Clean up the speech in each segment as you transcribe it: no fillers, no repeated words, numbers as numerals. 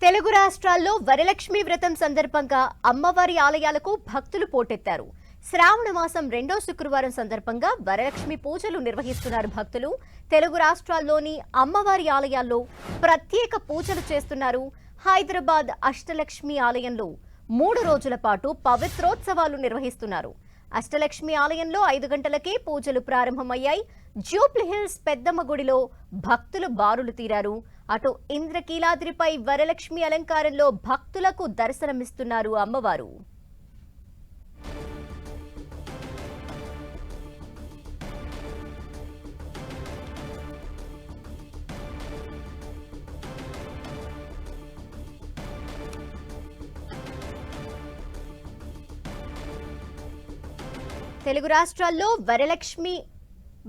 తెలుగు రాష్ట్రాల్లో వరలక్ష్మి వ్రతం సందర్భంగా అమ్మవారి ఆలయాలకు భక్తులు పోటెత్తారు. శ్రావణ మాసం రెండో శుక్రవారం సందర్భంగా వరలక్ష్మి పూజలు నిర్వహిస్తున్నారు భక్తులు. తెలుగు రాష్ట్రాల్లోని అమ్మవారి ఆలయాల్లో ప్రత్యేక పూజలు చేస్తున్నారు. హైదరాబాద్ అష్టలక్ష్మి ఆలయంలో 3 రోజుల పాటు పవిత్రోత్సవాలు నిర్వహిస్తున్నారు. అష్టలక్ష్మి ఆలయంలో 5 గంటలకే పూజలు ప్రారంభమయ్యాయి. జూబ్లీహిల్స్ పెద్దమ్మ గుడిలో భక్తులు బారులు తీరారు. అటు ఇంద్రకీలాద్రిపై వరలక్ష్మి అలంకారంలో భక్తులకు దర్శనమిస్తున్నారు అమ్మవారు. తెలుగు రాష్ట్రాల్లో వరలక్ష్మి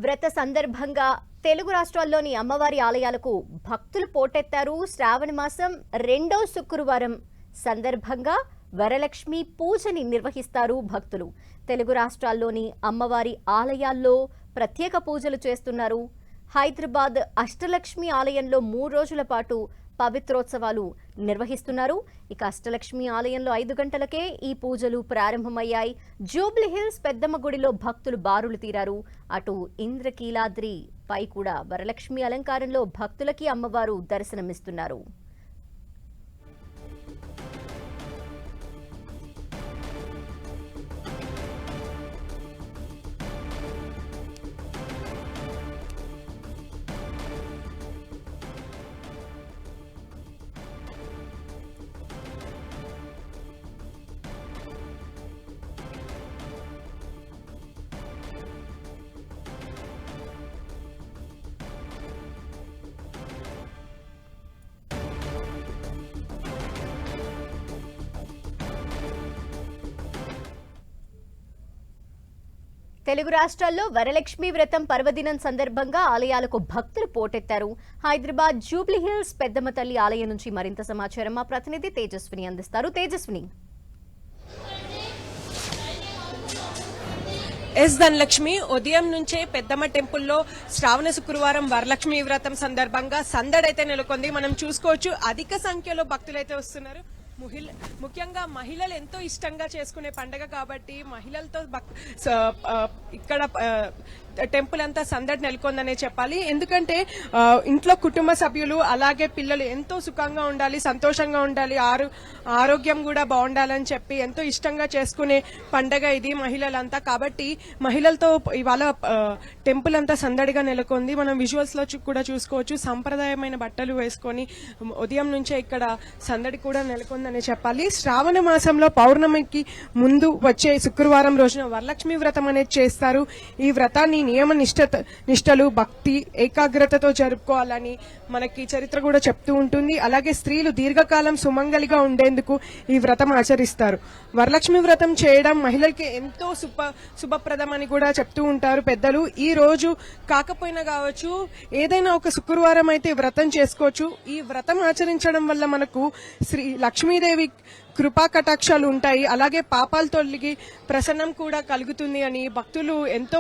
వ్రత సందర్భంగా తెలుగు రాష్ట్రాల్లోని అమ్మవారి ఆలయాలకు భక్తులు పోటెత్తారు. శ్రావణ మాసం రెండో శుక్రవారం సందర్భంగా వరలక్ష్మి పూజని నిర్వహిస్తారు భక్తులు. తెలుగు రాష్ట్రాల్లోని అమ్మవారి ఆలయాల్లో ప్రత్యేక పూజలు చేస్తున్నారు. హైదరాబాద్ అష్టలక్ష్మి ఆలయంలో 3 రోజుల పాటు పవిత్రోత్సవాలు నిర్వహిస్తున్నారు. ఇక అష్టలక్ష్మి ఆలయంలో 5 గంటలకే ఈ పూజలు ప్రారంభమయ్యాయి. జూబ్లీహిల్స్ పెద్దమ్మ గుడిలో భక్తులు బారులు తీరారు. అటు ఇంద్రకీలాద్రి పై కూడా వరలక్ష్మి అలంకారంలో భక్తులకి అమ్మవారు దర్శనమిస్తున్నారు. తెలుగు రాష్ట్రాల్లో వరలక్ష్మి వ్రతం పర్వదినం సందర్భంగా ఆలయాలకు భక్తులు పోటెత్తారు. హైదరాబాద్ జూబ్లీహిల్స్ పెద్దమ్మ తల్లి ఆలయం నుంచి మరింత సమాచారం మా ప్రతినిధి తేజస్విని అందిస్తారు. తేజస్విని. ధనలక్ష్మి ఉదయం నుంచే పెద్దమ్మ టెంపుల్లో శ్రావణ శుక్రవారం వరలక్ష్మి వ్రతం సందర్భంగా సందడైతే నెలకొంది. మనం చూసుకోవచ్చు, అధిక సంఖ్యలో భక్తులైతే వస్తున్నారు. ముఖ్యంగా మహిళలు ఎంతో ఇష్టంగా చేసుకునే పండుగ కాబట్టి మహిళలతో ఇక్కడ టెంపుల్ అంతా సందడి నెలకొందనే చెప్పాలి. ఎందుకంటే ఇంట్లో కుటుంబ సభ్యులు అలాగే పిల్లలు ఎంతో సుఖంగా ఉండాలి, సంతోషంగా ఉండాలి, ఆరోగ్యం కూడా బాగుండాలని చెప్పి ఎంతో ఇష్టంగా చేసుకునే పండుగ ఇది మహిళలంతా. కాబట్టి మహిళలతో ఇవాళ టెంపుల్ అంతా సందడిగా నెలకొంది. మనం విజువల్స్ లో కూడా చూసుకోవచ్చు. సంప్రదాయమైన బట్టలు వేసుకొని ఉదయం నుంచే ఇక్కడ సందడి కూడా నెలకొందనే చెప్పాలి. శ్రావణ మాసంలో పౌర్ణమికి ముందు వచ్చే శుక్రవారం రోజున వరలక్ష్మి వ్రతం అనేది చేస్తారు. ఈ వ్రతాన్ని నియమ నిష్టలు, భక్తి, ఏకాగ్రతతో జరుపుకోవాలని మనకి చరిత్ర కూడా చెప్తూ ఉంటుంది. అలాగే స్త్రీలు దీర్ఘకాలం సుమంగలిగా ఉండేందుకు ఈ వ్రతం ఆచరిస్తారు. వరలక్ష్మి వ్రతం చేయడం మహిళలకి ఎంతో శుభప్రదం అని కూడా చెప్తూ ఉంటారు పెద్దలు. ఈ రోజు కాకపోయినా కావచ్చు, ఏదైనా ఒక శుక్రవారం అయితే వ్రతం చేసుకోవచ్చు. ఈ వ్రతం ఆచరించడం వల్ల మనకు శ్రీ లక్ష్మీదేవి కృపా కటాక్షాలు ఉంటాయి. అలాగే పాపాలు తొలగి ప్రసన్నం కూడా కలుగుతుంది అని భక్తులు ఎంతో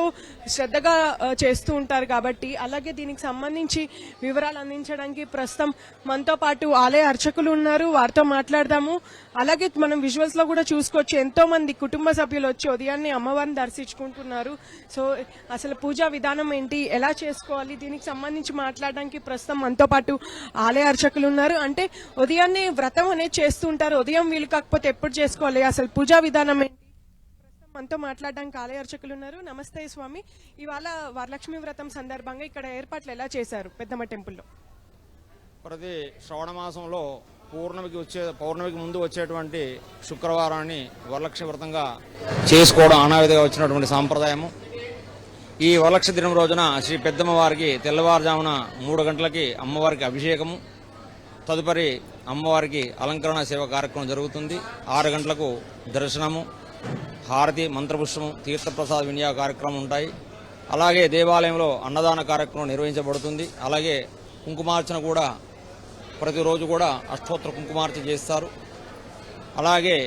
శ్రద్ధగా చేస్తూ ఉంటారు. కాబట్టి అలాగే దీనికి సంబంధించి వివరాలు అందించడానికి ప్రస్తుతం మనతో పాటు ఆలయ అర్చకులు ఉన్నారు. వారితో మాట్లాడదాము. అలాగే మనం విజువల్స్ లో కూడా చూసుకోవచ్చు, ఎంతో మంది కుటుంబ సభ్యులు వచ్చి ఉదయాన్నే అమ్మవారిని దర్శించుకుంటున్నారు. సో అసలు పూజా విధానం ఏంటి, ఎలా చేసుకోవాలి, దీనికి సంబంధించి మాట్లాడడానికి ప్రస్తుతం మనతో పాటు ఆలయ అర్చకులు ఉన్నారు. అంటే ఉదయాన్నే వ్రతం అనేది చేస్తూ ఉంటారు. ఉదయం వీళ్ళు కాకపోతే ఎప్పుడు చేసుకోవాలి, అసలు పూజా విధానం ఏంటి, ప్రస్తుతం మనతో మాట్లాడడానికి ఆలయ అర్చకులు ఉన్నారు. నమస్తే స్వామి. ఇవాళ వరలక్ష్మి వ్రతం సందర్భంగా ఇక్కడ ఏర్పాట్లు ఎలా చేశారు పెద్దమ్మ టెంపుల్లో? ప్రతి శ్రావణ మాసంలో పౌర్ణమికి ముందు వచ్చేటువంటి శుక్రవారాన్ని వరలక్ష్మి వ్రతంగా చేసుకోవడం ఆనవాయితీగా వచ్చినటువంటి సాంప్రదాయము. ఈ వరలక్ష్మి దినం రోజున శ్రీ పెద్దమ్మ వారికి తెల్లవారుజామున 3 గంటలకి అమ్మవారికి అభిషేకము, తదుపరి అమ్మవారికి అలంకరణ సేవ కార్యక్రమం జరుగుతుంది. 6 గంటలకు దర్శనము, హారతి, మంత్రపుష్పము, తీర్థప్రసాద వినియోగ కార్యక్రమం ఉంటాయి. అలాగే దేవాలయంలో అన్నదాన కార్యక్రమం నిర్వహించబడుతుంది. అలాగే కుంకుమార్చన కూడా ప్రతిరోజు కూడా అష్టోత్తర కుంకుమార్చన చేస్తారు. అలాగే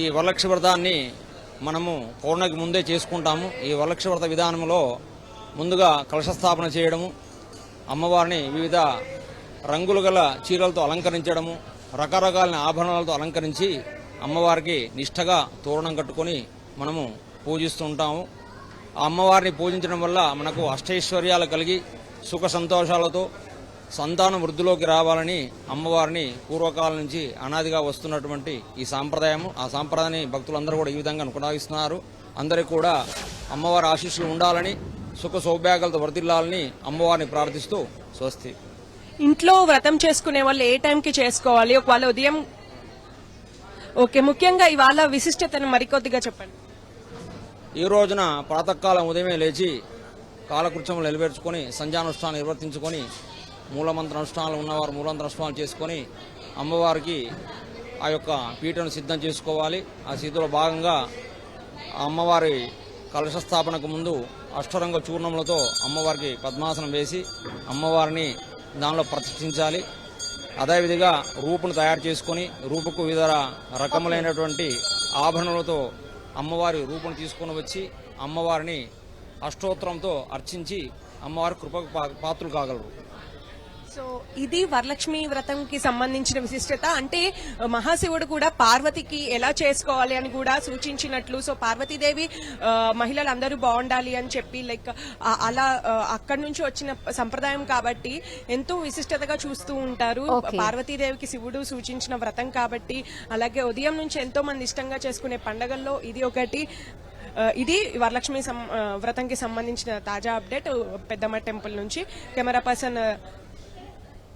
ఈ వరలక్ష్మి వ్రతాన్ని మనము పౌర్ణమికి ముందే చేసుకుంటాము. ఈ వరలక్ష్మి వ్రత విధానంలో ముందుగా కలశస్థాపన చేయడము, అమ్మవారిని వివిధ రంగులు గల చీరలతో అలంకరించడము, రకరకాల ఆభరణాలతో అలంకరించి అమ్మవారికి నిష్ఠగా తోరణం కట్టుకొని మనము పూజిస్తూ ఉంటాము. ఆ అమ్మవారిని పూజించడం వల్ల మనకు అష్టైశ్వర్యాలు కలిగి సుఖ సంతోషాలతో సంతానం వృద్ధిలోకి రావాలని అమ్మవారిని పూర్వకాలం నుంచి అనాదిగా వస్తున్నటువంటి ఈ సాంప్రదాయము. ఆ సాంప్రదాయాన్ని భక్తులందరూ కూడా ఈ విధంగా కొనసాగిస్తున్నారు. అందరికీ కూడా అమ్మవారి ఆశీస్సులు ఉండాలని, సుఖ సౌభాగ్యాలతో వర్ధిల్లాలని అమ్మవారిని ప్రార్థిస్తూ స్వస్తి. ఇంట్లో వ్రతం చేసుకునే వాళ్ళు ఏ టైంకి చేసుకోవాలి? ఒకవేళ ఉదయం ఓకే, ముఖ్యంగా ఇవాళ విశిష్టతను మరికొద్దిగా చెప్పండి. ఈ రోజున ప్రాతకాలం ఉదయమే లేచి కాలకృత్యములు నెరవేర్చుకొని సంధ్యానుష్ఠానం నిర్వర్తించుకొని మూలమంత్ర అనుష్ఠానాలు ఉన్నవారు మూలమంత్ర అనుష్ఠానాలు చేసుకొని అమ్మవారికి ఆ యొక్క పీఠను సిద్ధం చేసుకోవాలి. ఆ సిద్ధిలో భాగంగా అమ్మవారి కలశ స్థాపనకు ముందు అష్టరంగ చూర్ణములతో అమ్మవారికి పద్మాసనం వేసి అమ్మవారిని దానిలో ప్రతిష్ఠించాలి. అదేవిధంగా రూపును తయారు చేసుకొని రూపుకు వివిధ రకములైనటువంటి ఆభరణాలతో అమ్మవారి రూపును తీసుకొని వచ్చి అమ్మవారిని అష్టోత్తరంతో అర్చించి అమ్మవారి కృపకు పాత్రలు కాగలరు. సో ఇది వరలక్ష్మి వ్రతంకి సంబంధించిన విశిష్టత. అంటే మహాశివుడు కూడా పార్వతికి ఎలా చేసుకోవాలి అని కూడా సూచించినట్లు. సో పార్వతీదేవి మహిళలందరూ బాగుండాలి అని చెప్పి లైక్ అలా అక్కడి నుంచి వచ్చిన సంప్రదాయం కాబట్టి ఎంతో విశిష్టతగా చూస్తూ ఉంటారు. Okay. పార్వతీదేవికి శివుడు సూచించిన వ్రతం కాబట్టి, అలాగే ఉదయం నుంచి ఎంతో మంది ఇష్టంగా చేసుకునే పండగల్లో ఇది ఒకటి. ఇది వరలక్ష్మి వ్రతంకి సంబంధించిన తాజా అప్డేట్ పెద్దమ్మ టెంపుల్ నుంచి. Camera person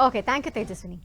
okay, thank you Tejaswini.